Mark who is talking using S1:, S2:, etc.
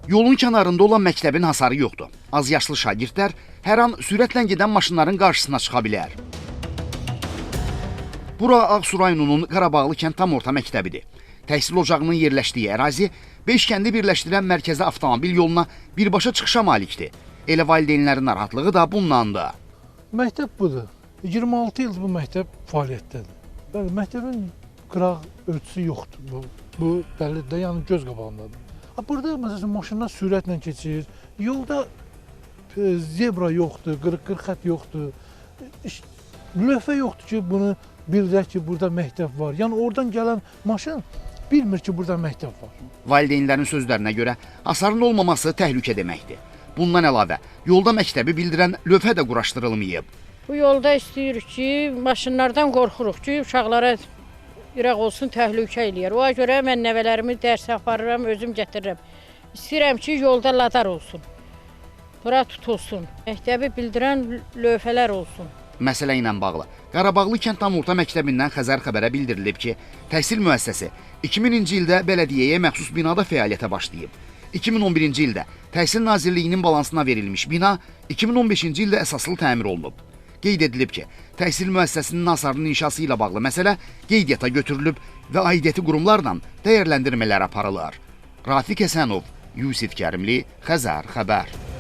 S1: Yolun kənarında olan məktəbin hasarı yoxdur. Az yaşlı şagirdlər hər an sürətlə gedən maşınların qarşısına çıxa bilər. Bura Ağsu rayonunun Qarabağlı kənd tam orta məktəbidir. Təhsil ocağının yerləşdiyi ərazi 5 kəndi birləşdirən mərkəzi avtomobil yoluna birbaşa çıxışa malikdir. Elə valideynlərin narahatlığı da bundandır.
S2: Məktəb budur. 26 il bu məktəb fəaliyyətdədir. Bəli, məktəbin qıraq ölçüsü yoxdur. Bu bəllidir, yəni göz qabağındadır. Burada məsələn maşınlar sürətlə keçir. Yolda zebra yoxdur, qırıq xətt yoxdur. Lövhə yoxdur ki, bunu bildilər ki, burada məktəb var. Yəni oradan gələn maşın bilmir ki, burada məktəb var.
S1: Valideynlərin sözlərinə görə hasarın olmaması təhlükə deməkdir. Bundan əlavə, yolda məktəbi bildirən lövhə də quraşdırılmayıb.
S3: Bu yolda istəyirik ki, maşınlardan qorxuruq ki, uşaqlara İraq olsun, təhlükə eləyər. Ona görə mən nəvələrimi dərsə aparıram, özüm gətirirəm. İstəyirəm ki, yolda ladar olsun, bura tutulsun, məktəbi bildirən lövhələr olsun.
S1: Məsələ ilə bağlı Qarabağlı kənd tam orta məktəbindən Xəzər xəbərə bildirilib ki, təhsil müəssisəsi 2000-ci ildə bələdiyyəyə məxsus binada fəaliyyətə başlayıb. 2011-ci ildə Təhsil Nazirliyinin balansına verilmiş bina 2015-ci ildə əsaslı təmir olunub. Qeyd edilib ki, təhsil müəssisəsinin hasarının inşası ilə bağlı məsələ qeydiyyata götürülüb və aidiyyəti qurumlarla dəyərləndirmələr aparılır. Rafiq Həsənov, Yusif Kərimli, Xəzər xəbər.